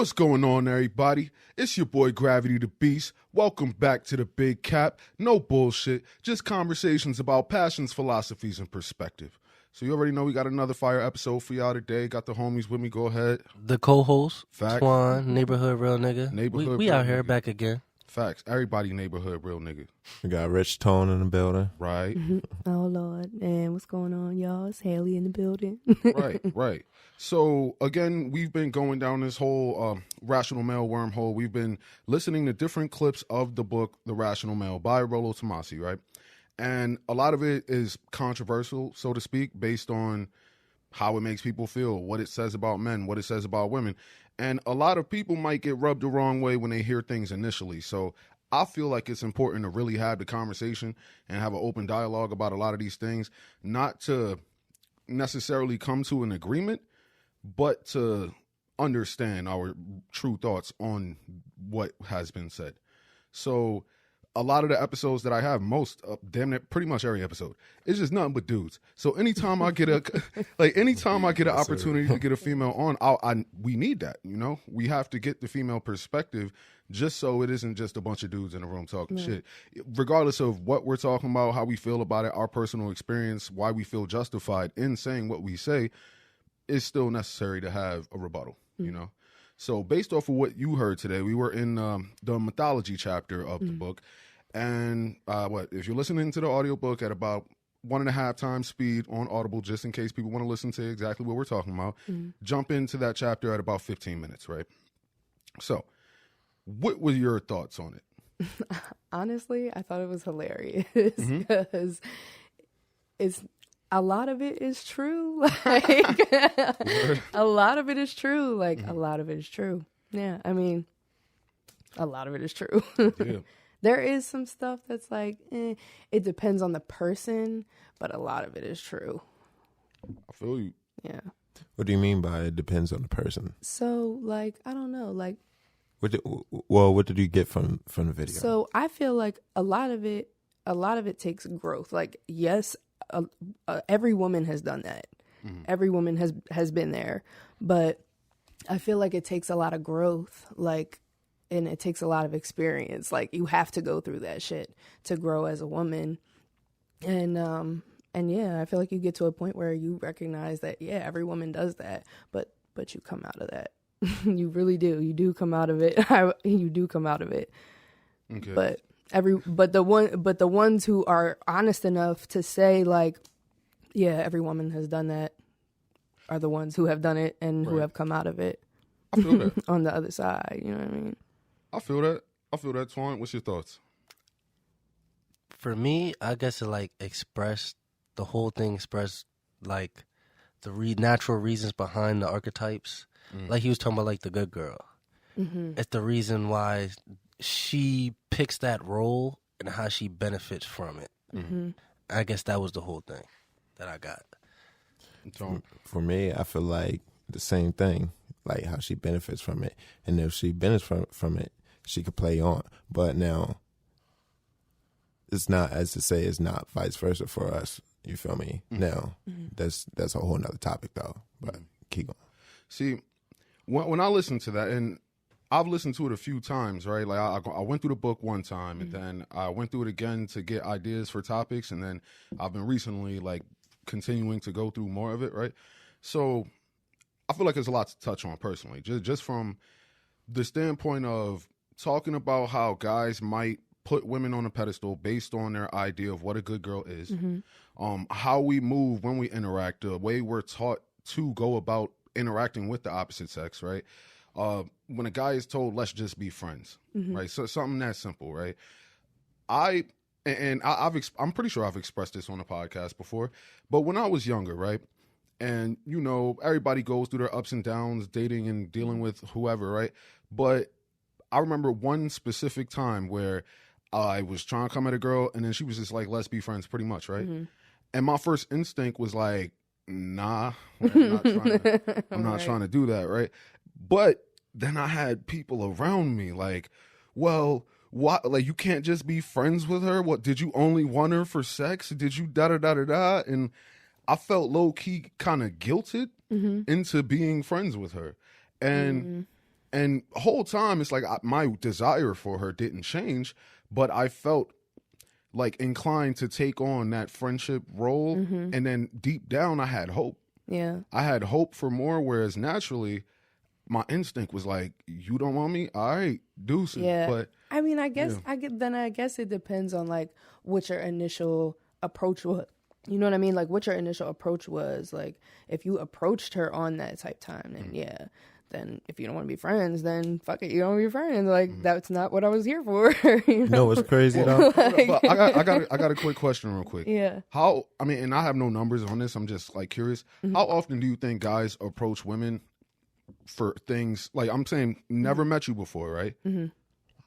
What's going on, everybody? It's your boy Gravity the Beast. Welcome back to the Big Cap. No bullshit, just conversations about passions, philosophies, and perspective. So you already know we got another fire episode for y'all today. Got the homies with me. Go ahead. The co-host, Facts. Twan, neighborhood real nigga. Neighborhood we real out here nigga. back again. Facts. Everybody neighborhood real nigga. We got Rich Tone in the building. Right. Oh, Lord. And what's going on, y'all? It's Haley in the building. Right. So, again, we've been going down this whole Rational Male wormhole. We've been listening to different clips of the book, The Rational Male, by Rollo Tomasi, right? And a lot of it is controversial, so to speak, based on how it makes people feel, what it says about men, what it says about women. And a lot of people might get rubbed the wrong way when they hear things initially. So I feel like it's important to really have the conversation and have an open dialogue about a lot of these things, not to necessarily come to an agreement, but to understand our true thoughts on what has been said. So a lot of the episodes that I have, damn near pretty much every episode, it's just nothing but dudes. So anytime I get an opportunity to get a female on, we need that, you know? We have to get the female perspective just so it isn't just a bunch of dudes in a room talking shit. Regardless of what we're talking about, how we feel about it, our personal experience, why we feel justified in saying what we say, it's still necessary to have a rebuttal, you know? So based off of what you heard today, we were in the mythology chapter of the book. And if you're listening to the audiobook at about 1.5 times speed on Audible, just in case people want to listen to exactly what we're talking about, jump into that chapter at about 15 minutes, right? So what were your thoughts on it? Honestly, I thought it was hilarious because it's a lot of it is true. Like a lot of it is true. Like a lot of it is true. Yeah, I mean, a lot of it is true. Yeah. There is some stuff that's like, it depends on the person, but a lot of it is true. I feel you. Yeah. What do you mean by it depends on the person? So, like, I don't know, like. What did you get from the video? So I feel like a lot of it takes growth. Like, yes, every woman has done that. Every woman has been there, but I feel like it takes a lot of growth. Like, and it takes a lot of experience. Like, you have to go through that shit to grow as a woman. And yeah, I feel like you get to a point where you recognize that, yeah, every woman does that, but you come out of that. You really do. You do come out of it. You do come out of it. Okay. But the ones who are honest enough to say, like, yeah, every woman has done that, are the ones who have done it and who have come out of it. I feel that. On the other side, you know what I mean? I feel that, Twan. What's your thoughts? For me, I guess it the whole thing expressed like the natural reasons behind the archetypes. Like he was talking about, like the good girl. It's the reason why she picks that role and how she benefits from it. I guess that was the whole thing that I got. For me, I feel like the same thing, like how she benefits from it. And if she benefits from it, she could play on. But now, it's not, as to say, it's not vice versa for us. You feel me? Now, that's a whole nother topic, though. But keep going. See, when I listen to that, and I've listened to it a few times, right? Like I went through the book one time, and then I went through it again to get ideas for topics, and then I've been recently like continuing to go through more of it, right? So I feel like there's a lot to touch on personally, just from the standpoint of talking about how guys might put women on a pedestal based on their idea of what a good girl is, how we move when we interact, the way we're taught to go about interacting with the opposite sex, right? When a guy is told, let's just be friends, right? So something that simple, right? I'm pretty sure I've expressed this on the podcast before, but when I was younger, right? And, you know, everybody goes through their ups and downs, dating and dealing with whoever, right? But I remember one specific time where I was trying to come at a girl, and then she was just like, let's be friends, pretty much, right? And my first instinct was like, nah, I'm not trying to do that, right? But then I had people around me like, well, what? Like, you can't just be friends with her? What, did you only want her for sex? Did you da-da-da-da-da? And I felt low-key kind of guilted into being friends with her. And And the whole time, it's like my desire for her didn't change, but I felt like inclined to take on that friendship role. And then deep down, I had hope. Yeah. I had hope for more, whereas naturally, my instinct was like, you don't want me? All right, deuces. Yeah. But I mean, I guess I guess it depends on like what your initial approach was. You know what I mean? Like what your initial approach was. Like if you approached her on that type time, then yeah. Then if you don't want to be friends, then fuck it, you don't want to be friends. Like that's not what I was here for. You know what's crazy though? But I got a quick question real quick. Yeah. How, I mean, and I have no numbers on this, I'm just like curious. How often do you think guys approach women for things, like I'm saying, never met you before, right?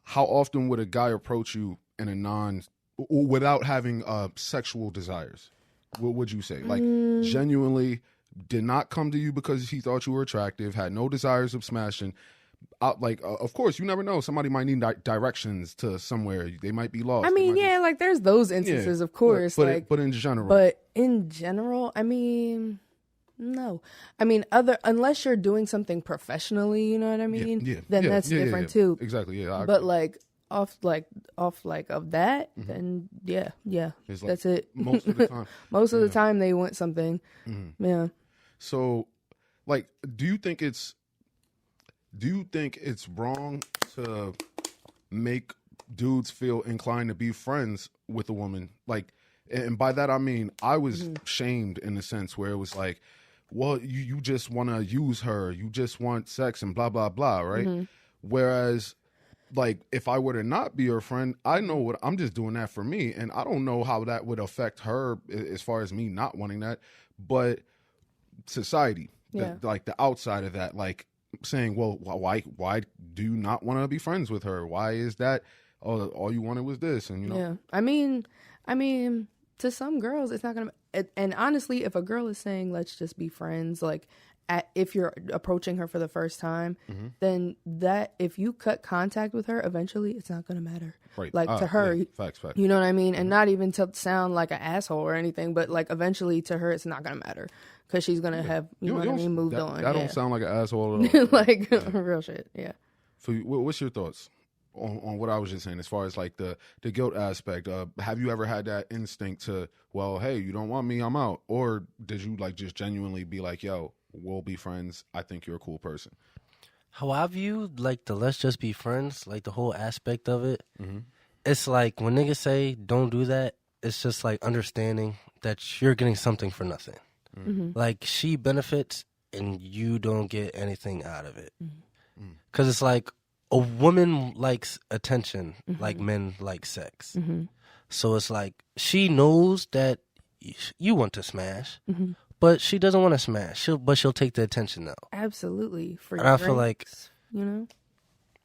How often would a guy approach you in a without having sexual desires? What would you say? Like genuinely did not come to you because he thought you were attractive, had no desires of smashing. Of course, you never know. Somebody might need directions to somewhere. They might be lost. I mean, yeah, like there's those instances, of course. But in general, I mean, no. I mean, unless you're doing something professionally, you know what I mean? Then that's different too. Exactly. Yeah. But like off of that, then yeah, It's like that's it. most of the time. Most of the time they want something. Yeah. So, like, do you think it's wrong to make dudes feel inclined to be friends with a woman? Like, and by that I mean I was shamed in the sense where it was like, well, you just want to use her, you just want sex and blah blah blah, right? Whereas, like, if I were to not be her friend, I know what I'm just doing that for me, and I don't know how that would affect her as far as me not wanting that, but society, like the outside of that, like saying, well, why do you not want to be friends with her? Why is that? Oh, all you wanted was this, and you know. Yeah, I mean, to some girls, it's not gonna. And honestly, if a girl is saying, "Let's just be friends," like, if you're approaching her for the first time, then that if you cut contact with her, eventually, it's not gonna matter. Right. Like to her, yeah. Facts. You know what I mean, and not even to sound like an asshole or anything, but like eventually to her, it's not gonna matter because she's gonna have you know what I mean moved on. That don't sound like an asshole at all. Like real shit. Yeah. So, what's your thoughts on what I was just saying as far as like the guilt aspect? Have you ever had that instinct to, well, hey, you don't want me, I'm out, or did you like just genuinely be like, yo, we'll be friends, I think you're a cool person? How I view like the let's just be friends, like the whole aspect of it, it's like when niggas say don't do that, it's just like understanding that you're getting something for nothing. Like she benefits and you don't get anything out of it. Because it's like a woman likes attention like men like sex. So it's like she knows that you want to smash, but she doesn't want to smash. She'll take the attention though. Absolutely. And I feel like, you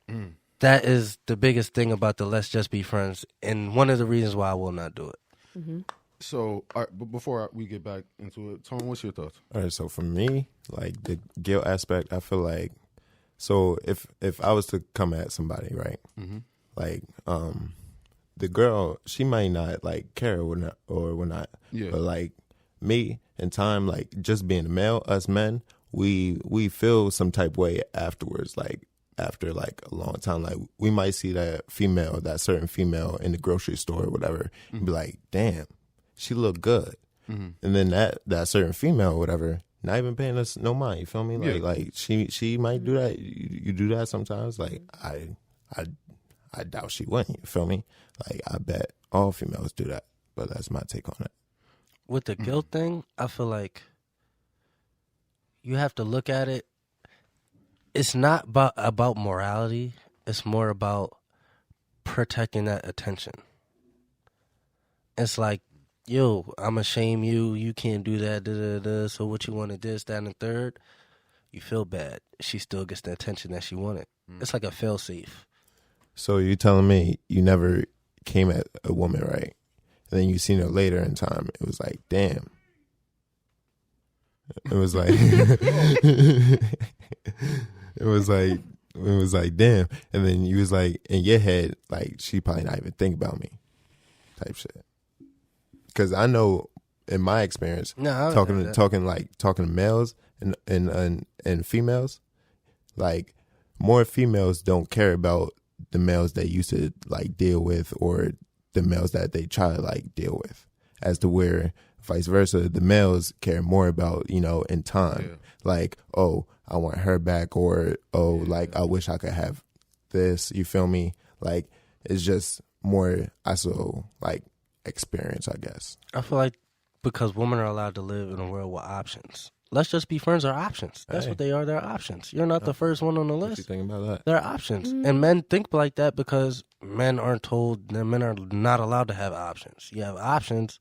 know, that is the biggest thing about the let's just be friends, and one of the reasons why I will not do it. So, all right, but before we get back into it, Tone, what's your thoughts? All right, so for me, like the guilt aspect, I feel like, so if I was to come at somebody, right, like the girl, she might not like care or not, but like me and time, like just being a male, us men, we feel some type way afterwards, like after like a long time, like we might see that certain female in the grocery store or whatever, and be like, damn, she look good, and then that certain female or whatever, not even paying us no mind, you feel me? Like she might do that. You do that sometimes. Like I doubt she wouldn't, you feel me? Like I bet all females do that, but that's my take on it. With the guilt thing, I feel like you have to look at it. It's not about morality. It's more about protecting that attention. It's like, yo, I'm gonna shame you. You can't do that. So what you wanted, this, that, and the third. You feel bad. She still gets the attention that she wanted. It's like a fail-safe. So you're telling me you never came at a woman, right? And then you seen her later in time. It was like, damn. It was like, it was like, damn. And then you was like, in your head, like, she probably not even think about me, type shit. Because I know, in my experience, talking to males and females, like more females don't care about the males they used to like deal with or the males that they try to like deal with, as to where vice versa, the males care more about, you know, in time, like, oh, I want her back, or oh, like I wish I could have this. You feel me? Like it's just more like experience, I guess. I feel like because women are allowed to live in a world with options. Let's just be friends are options. That's what they are. They're options. You're not the first one on the list. What you think about that? They're options. And men think like that because men aren't told that men are not allowed to have options. You have options,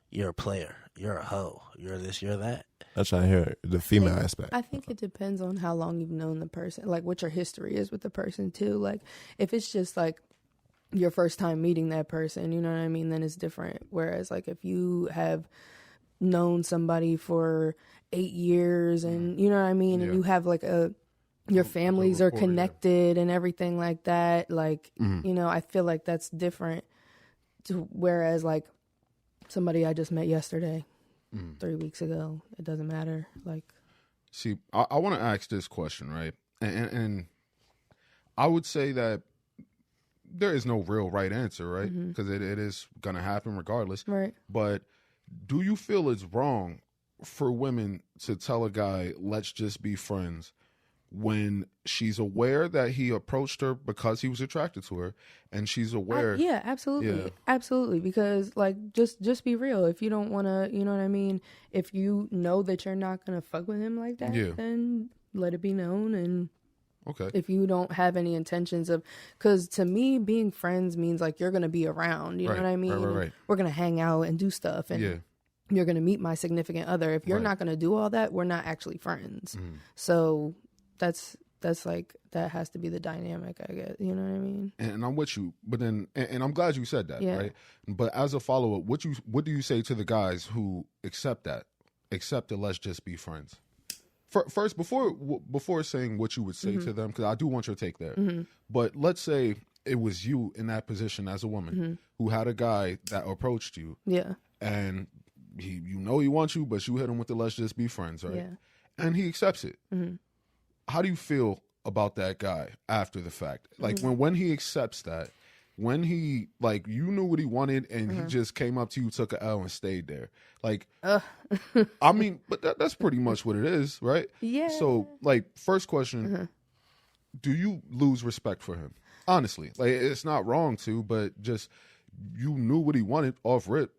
you're a player. You're a hoe. You're this, you're that. I'm trying to hear the female aspect. I think it depends on how long you've known the person, like what your history is with the person too. Like if it's just like your first time meeting that person, you know what I mean, then it's different. Whereas like if you have known somebody for 8 years and you know what I mean, and you have like your families are connected and everything like that, like you know, I feel like that's different to, whereas like somebody I just met yesterday, 3 weeks ago, it doesn't matter. Like, see, I want to ask this question, right? And I would say that there is no real right answer, right? Because it is going to happen regardless. right. But do you feel it's wrong for women to tell a guy, let's just be friends, when she's aware that he approached her because he was attracted to her, and she's aware? Yeah, absolutely. Absolutely. Because like, just be real. If you don't want to, you know what I mean? If you know that you're not going to fuck with him like that, then let it be known. And okay, if you don't have any intentions of, because to me, being friends means like you're going to be around, you know what I mean? Right. We're going to hang out and do stuff. And you're going to meet my significant other. If you're not going to do all that, we're not actually friends. So that's like, that has to be the dynamic, I guess. You know what I mean? And I'm with you, but then, and I'm glad you said that, right? But as a follow up, what do you say to the guys who accept that let's just be friends? First, before saying what you would say to them, because I do want your take there. But let's say it was you in that position as a woman who had a guy that approached you, and you know he wants you, but you hit him with the let's just be friends, right? And he accepts it. How do you feel about that guy after the fact? Like when he accepts that, when he, like, you knew what he wanted and he just came up to you, took an L and stayed there. Like, I mean, but that's pretty much what it is, right? Yeah. So, like, first question, do you lose respect for him? Honestly, like, it's not wrong to, but just, you knew what he wanted off rip,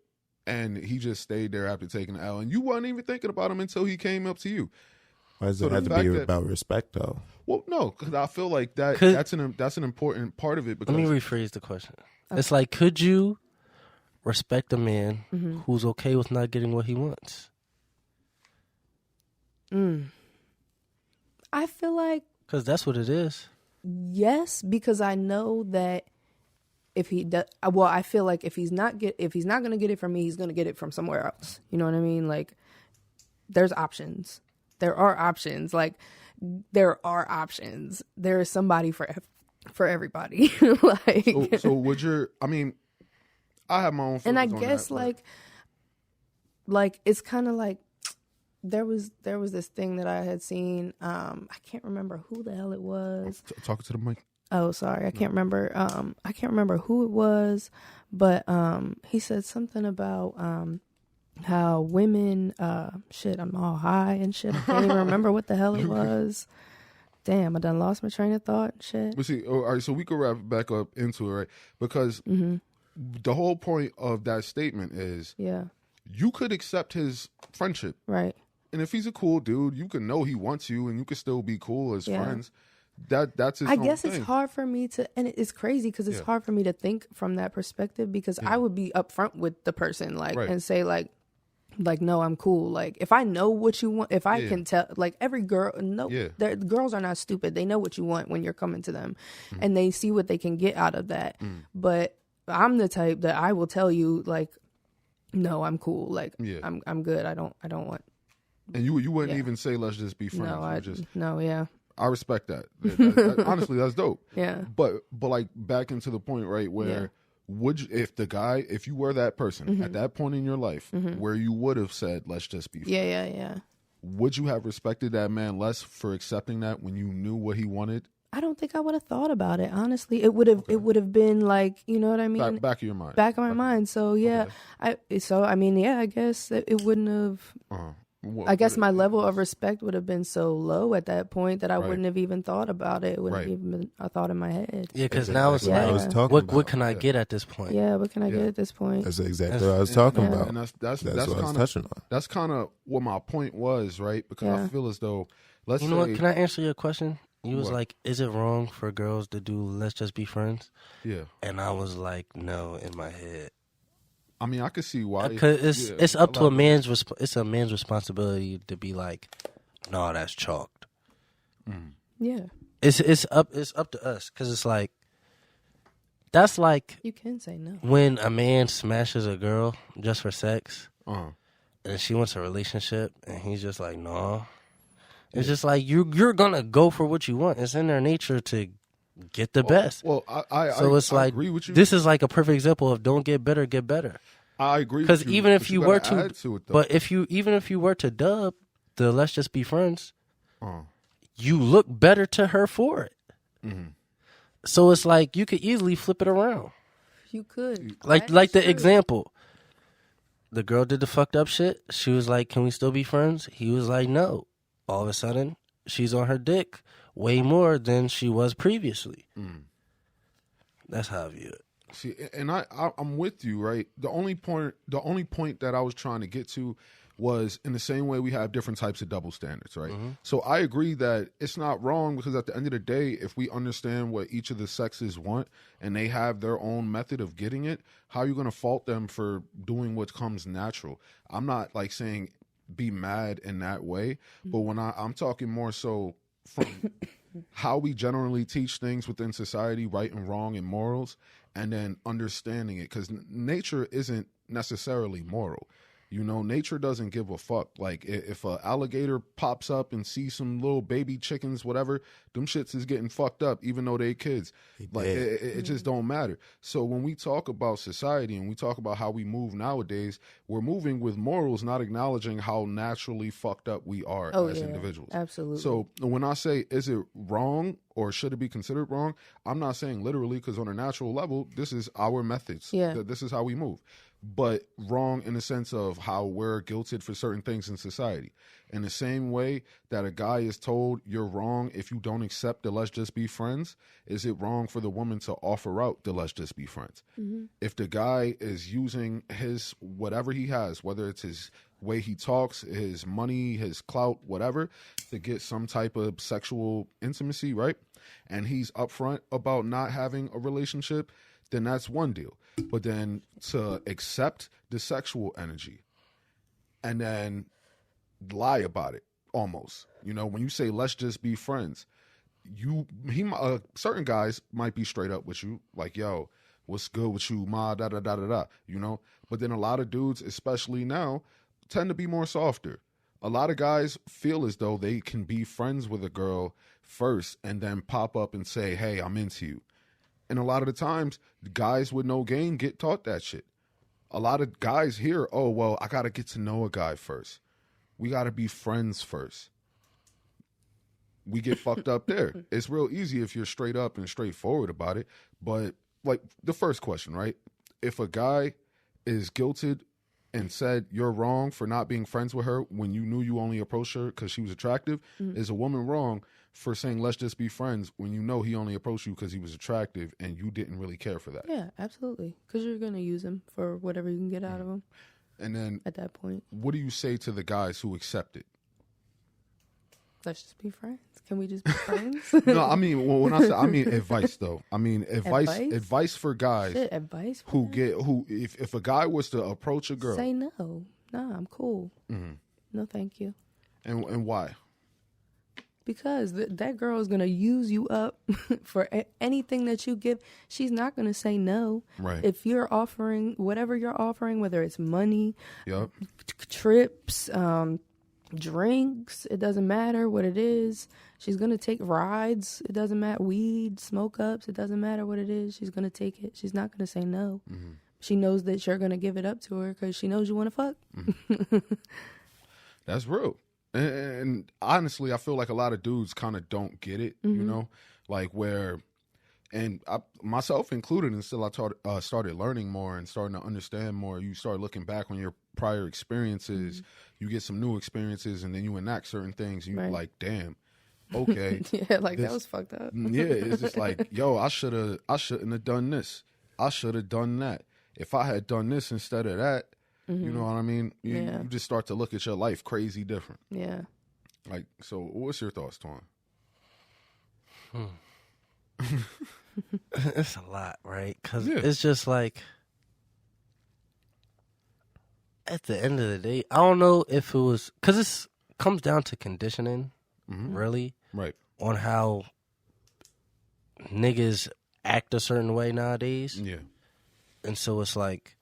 and he just stayed there after taking an L, and you weren't even thinking about him until he came up to you. Why does it have to be about respect, though? Well, no, because I feel like that's an important part of it. Because, let me rephrase the question. Okay. It's like, could you respect a man who's okay with not getting what he wants? I feel like, because that's what it is. Yes, because I know that if he does, well, I feel like if he's not going to get it from me, he's going to get it from somewhere else. You know what I mean? Like, there's options. There are options. Like, there are options. There is somebody for everybody. Like, so would your? I mean, I have my own. And I guess like it's kind of like there was this thing that I had seen. I can't remember who the hell it was. Talking to the mic. Oh, sorry, I can't remember. I can't remember who it was, but he said something about how women, I'm all high and shit. I can't even remember what the hell it was. Damn, I done lost my train of thought and shit. But see, all right, so we could wrap back up into it, right? Because the whole point of that statement is you could accept his friendship. Right. And if he's a cool dude, you can know he wants you and you can still be cool as friends. That's his own guess thing. It's hard for me to, and it's crazy because it's hard for me to think from that perspective, because I would be upfront with the person, like, and say like, no, I'm cool. Like, if I know what you want, if I can tell, like, every girl, girls are not stupid. They know what you want when you're coming to them, and they see what they can get out of that. But I'm the type that I will tell you, like, no, I'm cool. Like, I'm good. I don't want. And you wouldn't even say, let's just be friends. No, I respect that. Honestly, that's dope. Yeah. But like, back into the point, right, where would you, if you were that person at that point in your life where you would have said, let's just be friends. Yeah. Would you have respected that man less for accepting that when you knew what he wanted I don't think I would have thought about it. Honestly, it would have been like, you know what I mean? Back of your mind. Back of my mind. So yeah, I guess it wouldn't have. I guess my level of respect would have been so low at that point that I wouldn't have even thought about it. It wouldn't have even been a thought in my head. Yeah, because now it's like, what can I get at this point? Yeah, what can I get at this point? That's exactly what I was talking about. And that's what I was touching on. That's kind of what my point was, right? Because I feel as though, let's say, what? Can I answer your question? You was like, is it wrong for girls to do let's just be friends? Yeah. And I was like, no, in my head. I mean, I could see why. Because it's up to a man's responsibility to be like, no, that's chalked. Yeah. It's up to us, because it's like, that's like, you can say no when a man smashes a girl just for sex, Uh-huh. and she wants a relationship, and he's just like, no. It's just like, you're gonna go for what you want. It's in their nature to get the best. Well, I agree with you. This is like a perfect example of don't get better, get better. I agree with you. Because even if you were to, but even if you were to dub the let's just be friends, you look better to her for it. Mm-hmm. So it's like you could easily flip it around. You could. Like the example. The girl did the fucked up shit. She was like, can we still be friends? He was like, no. All of a sudden, she's on her dick way more than she was previously. That's how I view it. See, and I'm with you, right? The only point that I was trying to get to was, in the same way we have different types of double standards, right? So I agree that it's not wrong, because at the end of the day, if we understand what each of the sexes want and they have their own method of getting it, how are you going to fault them for doing what comes natural? I'm not like saying be mad in that way, but when I'm talking more so from how we generally teach things within society, right and wrong and morals, and then understanding it, because nature isn't necessarily moral. You know, nature doesn't give a fuck. Like, if an alligator pops up and sees some little baby chickens, whatever, them shits is getting fucked up, even though they kids. Like, it just don't matter. So when we talk about society and we talk about how we move nowadays, we're moving with morals, not acknowledging how naturally fucked up we are as individuals. Absolutely. So when I say, is it wrong or should it be considered wrong, I'm not saying literally, because on a natural level, this is our methods. Yeah. This is how we move. But wrong in the sense of how we're guilted for certain things in society. In the same way that a guy is told you're wrong if you don't accept the let's just be friends, is it wrong for the woman to offer out the let's just be friends? If the guy is using his whatever he has, whether it's his way he talks, his money, his clout, whatever, to get some type of sexual intimacy, right? And he's upfront about not having a relationship, then that's one deal. But then to accept the sexual energy and then lie about it, almost. You know, when you say let's just be friends, certain guys might be straight up with you, like, yo, what's good with you, ma, da da da da da, you know. But then a lot of dudes, especially now, tend to be more softer. A lot of guys feel as though they can be friends with a girl first and then pop up and say, hey, I'm into you. And a lot of the times, guys with no game get taught that shit. A lot of guys hear, oh, well, I got to get to know a guy first. We got to be friends first. We get fucked up there. It's real easy if you're straight up and straightforward about it. But, like, the first question, right? If a guy is guilted and said you're wrong for not being friends with her when you knew you only approached her because she was attractive, is a woman wrong for saying let's just be friends when you know he only approached you because he was attractive and you didn't really care for that? Yeah, absolutely. Because you're going to use him for whatever you can get out of him. And then at that point, what do you say to the guys who accept it? Let's just be friends. Can we just be friends? No, I mean, when I say, I mean advice though. I mean advice for guys. Shit, advice for who get if a guy was to approach a girl, say no. Nah, I'm cool. No, thank you. And why? Because that girl is going to use you up for anything that you give. She's not going to say no. Right. If you're offering whatever you're offering, whether it's money, yep, trips, drinks, it doesn't matter what it is. She's going to take rides. It doesn't matter. Weed, smoke ups. It doesn't matter what it is. She's going to take it. She's not going to say no. She knows that you're going to give it up to her because she knows you want to fuck. That's real. And honestly, I feel like a lot of dudes kind of don't get it, you know? like where, and I, myself included, until I started learning more and starting to understand more. You start looking back on your prior experiences, you get some new experiences, and then you enact certain things. And you like, damn, okay, yeah, like that was fucked up. yeah, it's just like, yo, I shouldn't have done this. I should have done that. If I had done this instead of that, you know what I mean? You just start to look at your life crazy different. Yeah. Like, so what's your thoughts, Twan? It's a lot, right? Because Yeah. it's just like, at the end of the day, I don't know if it was, because it comes down to conditioning, really, Right. on how niggas act a certain way nowadays. Yeah. And so it's like,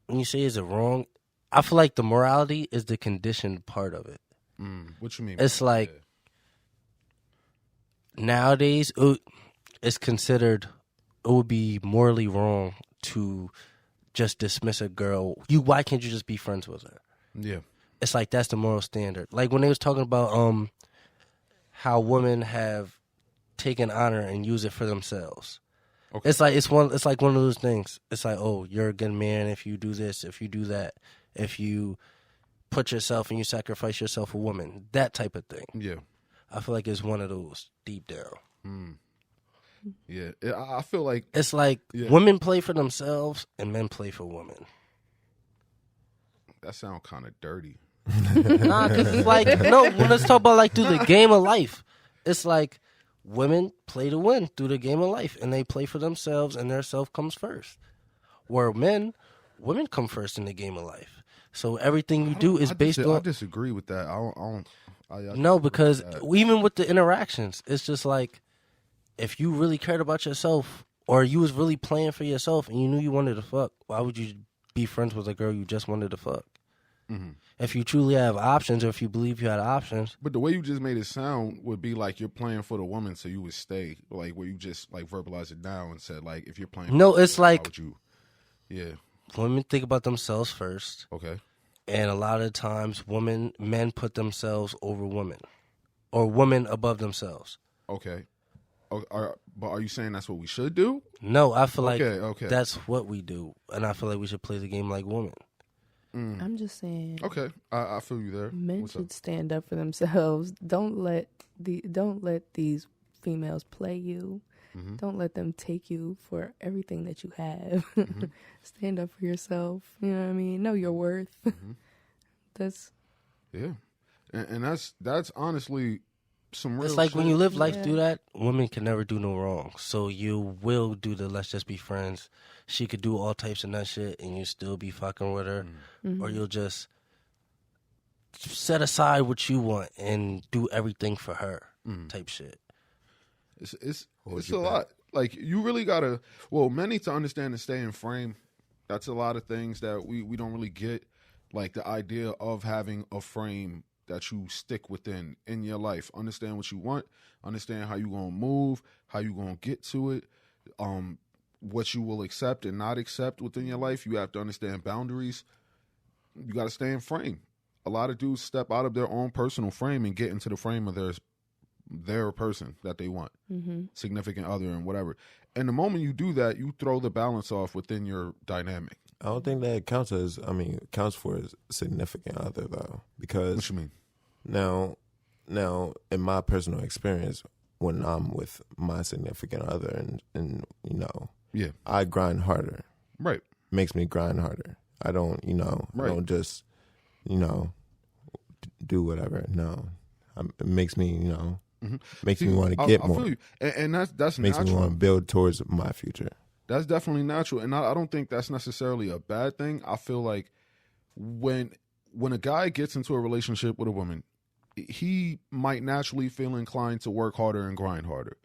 when you say is it wrong, I feel like the morality is the conditioned part of it. What you mean? It's like, nowadays, it's considered, it would be morally wrong to just dismiss a girl. Why can't you just be friends with her? Yeah. It's like that's the moral standard. Like when they was talking about how women have taken honor and use it for themselves. Okay. It's like one of those things. It's like, oh, you're a good man if you do this, if you do that, if you put yourself and you sacrifice yourself for woman, that type of thing. Yeah. I feel like it's one of those deep down. Yeah. I feel like It's like women play for themselves and men play for women. that sounds kind of dirty. Nah, cause it's like, no, when let's talk about like through the game of life, it's like women play to win through the game of life, and they play for themselves, and their self comes first. Where women come first in the game of life. So everything you do is based on. I disagree with that. I No, because even with the interactions, it's just like, if you really cared about yourself, or you was really playing for yourself, and you knew you wanted to fuck, why would you be friends with a girl you just wanted to fuck? If you truly have options, or if you believe you had options. But the way you just made it sound would be like you're playing for the woman, so you would stay. Like where you just like verbalize it down and said like, if you're playing. No, for it's the woman, like, why would you? Yeah. Women think about themselves first. Okay. And a lot of times men put themselves over women, or women above themselves. Okay. But are you saying that's what we should do? No, I feel like Okay. that's what we do. And I feel like we should play the game like women. I'm just saying. Okay. I feel you there. Men What's should up? stand up for themselves. Don't let these females play you. Don't let them take you for everything that you have. Stand up for yourself. You know what I mean? Know your worth. That's Yeah. And that's honestly some real It's like shit. when you live life through that, women can never do no wrong. So you will do the let's just be friends. She could do all types of nut shit and you still be fucking with her. Or you'll just set aside what you want and do everything for her type shit. It's a lot. Like you really gotta. Well, men need to understand and stay in frame. That's a lot of things that we don't really get. Like the idea of having a frame that you stick within in your life. Understand what you want. Understand how you gonna move. How you gonna get to it. What you will accept and not accept within your life. You have to understand boundaries. You got to stay in frame. A lot of dudes step out of their own personal frame and get into the frame of their person that they want, significant other and whatever. And the moment you do that, you throw the balance off within your dynamic. I don't think that counts for a significant other though, because What you mean? now in my personal experience, when I'm with my significant other and Yeah. I grind harder. Right. Makes me grind harder. I don't, Right. I don't just, do whatever. No, it makes me, makes me want to get I more. feel you. And that's Makes natural. me want to build towards my future. That's definitely natural, and I don't think that's necessarily a bad thing. I feel like when a guy gets into a relationship with a woman, he might naturally feel inclined to work harder and grind harder.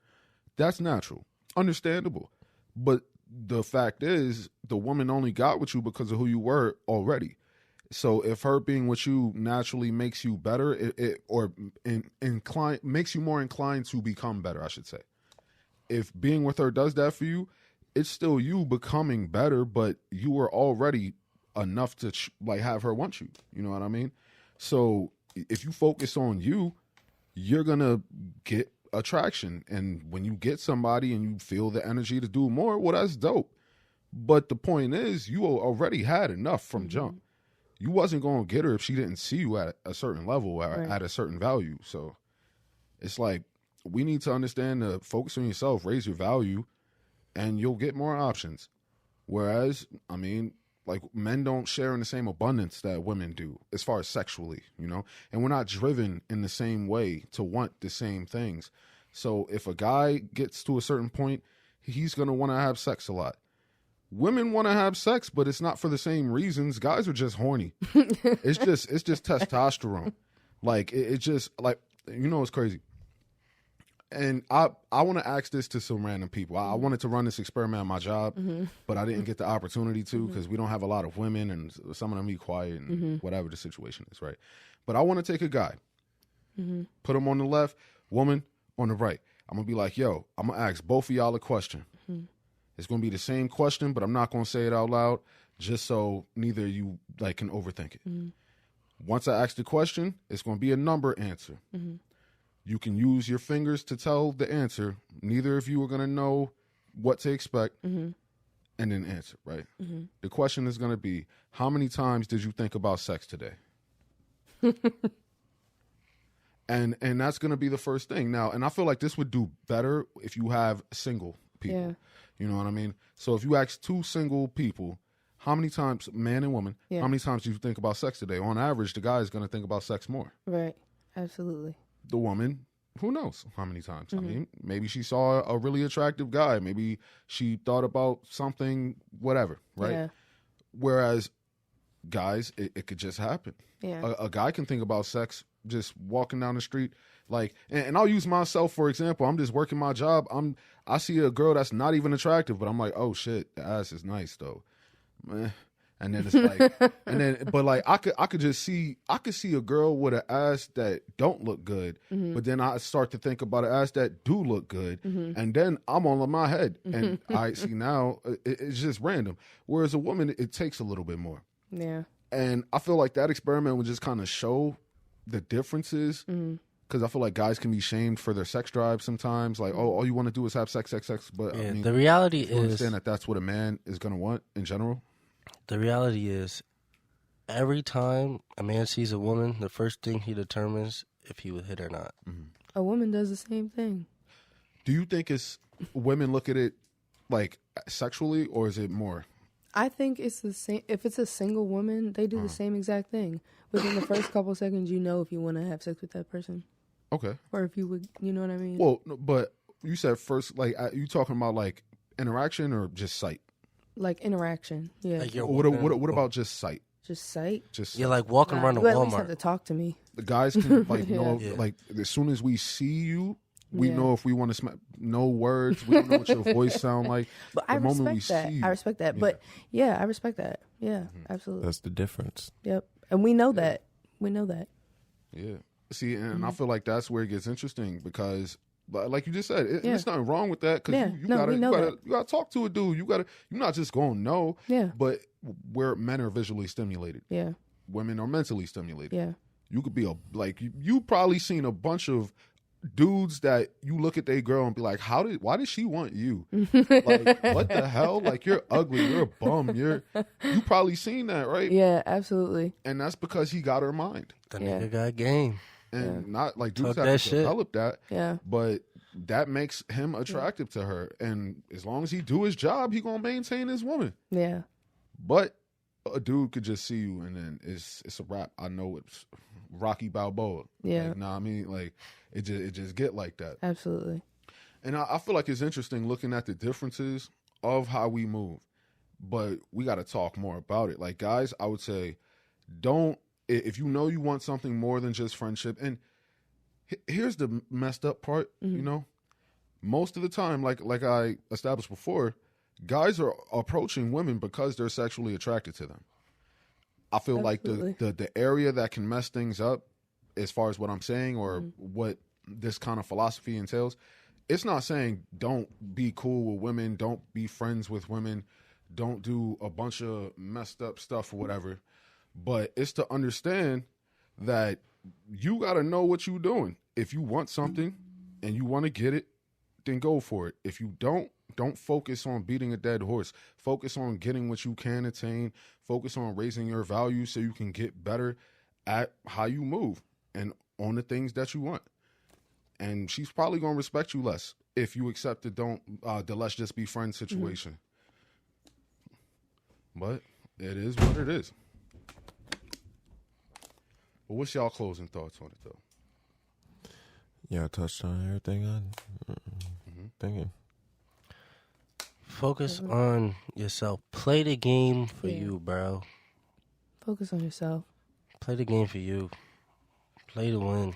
That's natural, understandable. But the fact is, the woman only got with you because of who you were already. So if her being with you naturally makes you better, makes you more inclined to become better, I should say. If being with her does that for you, it's still you becoming better, but you were already enough to have her want you. You know what I mean? So if you focus on you, you're gonna get attraction. And when you get somebody and you feel the energy to do more, well, that's dope. But the point is, you already had enough from jump. You wasn't going to get her if she didn't see you at a certain level, or at a certain value. So it's like, we need to understand to focus on yourself, raise your value, and you'll get more options. Whereas, I mean, like, men don't share in the same abundance that women do as far as sexually, you know? And we're not driven in the same way to want the same things. So if a guy gets to a certain point, he's going to want to have sex a lot. Women want to have sex, but it's not for the same reasons. Guys are just horny. It's just testosterone. Like, it just, like, you know, it's crazy. And I want to ask this to some random people. I wanted to run this experiment at my job, but I didn't get the opportunity to because we don't have a lot of women and some of them be quiet and whatever the situation is, right? But I want to take a guy, put him on the left, woman on the right. I'm going to be like, yo, I'm going to ask both of y'all a question. It's going to be the same question, but I'm not going to say it out loud just so neither of you like can overthink it. Once I ask the question, it's going to be a number answer. You can use your fingers to tell the answer. Neither of you are going to know what to expect and then answer, right? The question is going to be, how many times did you think about sex today? and that's going to be the first thing. Now, and I feel like this would do better if you have single people. Yeah. You know what I mean? So if you ask two single people, how many times, man and woman, how many times do you think about sex today? On average, the guy is going to think about sex more. Right. Absolutely. The woman, who knows how many times? I mean, maybe she saw a really attractive guy. Maybe she thought about something, whatever, right? Yeah. Whereas guys, it could just happen. Yeah. A guy can think about sex just walking down the street. Like, and I'll use myself for example. I'm just working my job. I see a girl that's not even attractive, but I'm like, oh shit, the ass is nice though. Man. And then it's like, but like I could see a girl with an ass that don't look good, but then I start to think about an ass that do look good, and then I'm all in my head, and I see now it's just random. Whereas a woman, it takes a little bit more. Yeah. And I feel like that experiment would just kind of show the differences. Because I feel like guys can be shamed for their sex drive sometimes. Like, oh, all you want to do is have sex. But Yeah, I mean, the reality you is, understand that that's what a man is going to want in general. the reality is, every time a man sees a woman, the first thing he determines if he would hit or not. A woman does the same thing. Do you think it's women look at it like sexually, or is it more? I think it's the same. If it's a single woman, they do the same exact thing. Within the first couple seconds, you know if you want to have sex with that person. Okay. Or if you would, you know what I mean? Well, but you said first, like, you talking about like interaction or just sight? Like interaction, yeah. Like you're What walking- about just sight? Just sight. Just You're like walking around a You at least have Walmart. to talk to me. the guys can like know Yeah. like as soon as we see you, we Yeah. know if we want to no words. We don't know what your voice sound like. But The I moment we respect that. see you. I respect that. But yeah, I respect that. Yeah, absolutely. That's the difference. Yep. And we know that. We know that. Yeah. See, and I feel like that's where it gets interesting because, like you just said, there's nothing wrong with that because Yeah. you No, gotta we know that. you gotta talk to a dude. You're not just gonna know. Yeah. But where men are visually stimulated, Yeah. women are mentally stimulated. Yeah. You could be you probably seen a bunch of dudes that you look at their girl and be like, why did she want you? Like, what the hell? Like, you're ugly, you're a bum, you probably seen that, right? Yeah, absolutely. And that's because he got her mind. The Yeah. nigga got game. And not like dudes Talk have that to shit. develop that. Yeah. But that makes him attractive to her. And as long as he do his job, he gonna maintain his woman. Yeah. But a dude could just see you and then it's a wrap. I know it's Rocky Balboa. Yeah. Like, nah, I mean, like it just get like that. Absolutely. And I feel like it's interesting looking at the differences of how we move. But we got to talk more about it. Like, guys, I would say if you know you want something more than just friendship. And here's the messed up part, you know? Most of the time, like I established before, guys are approaching women because they're sexually attracted to them. I feel Absolutely. like the area that can mess things up as far as what I'm saying or what this kind of philosophy entails, it's not saying don't be cool with women, don't be friends with women, don't do a bunch of messed up stuff or whatever. But it's to understand that you got to know what you're doing. If you want something, and you want to get it, then go for it. If you don't focus on beating a dead horse. Focus on getting what you can attain. Focus on raising your value so you can get better at how you move and on the things that you want. And she's probably going to respect you less if you accept the let's just be friends situation. But it is what it is. But what's y'all closing thoughts on it, though? Yeah, I touched on everything I'm thinking. Focus on yourself. Play the game for you, bro. Focus on yourself. Play the game for you. Play to win.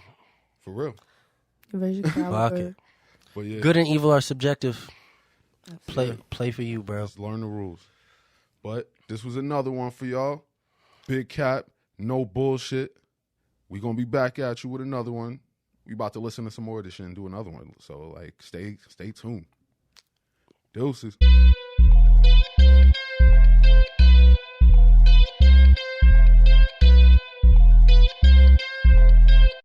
For real. Raise your caliber. But yeah, Good and evil are subjective. Play for you, bro. just learn the rules. But this was another one for y'all. Big cap, no bullshit. We gonna be back at you with another one. We about to listen to some more of this shit and do another one. So like, stay tuned. Deuces.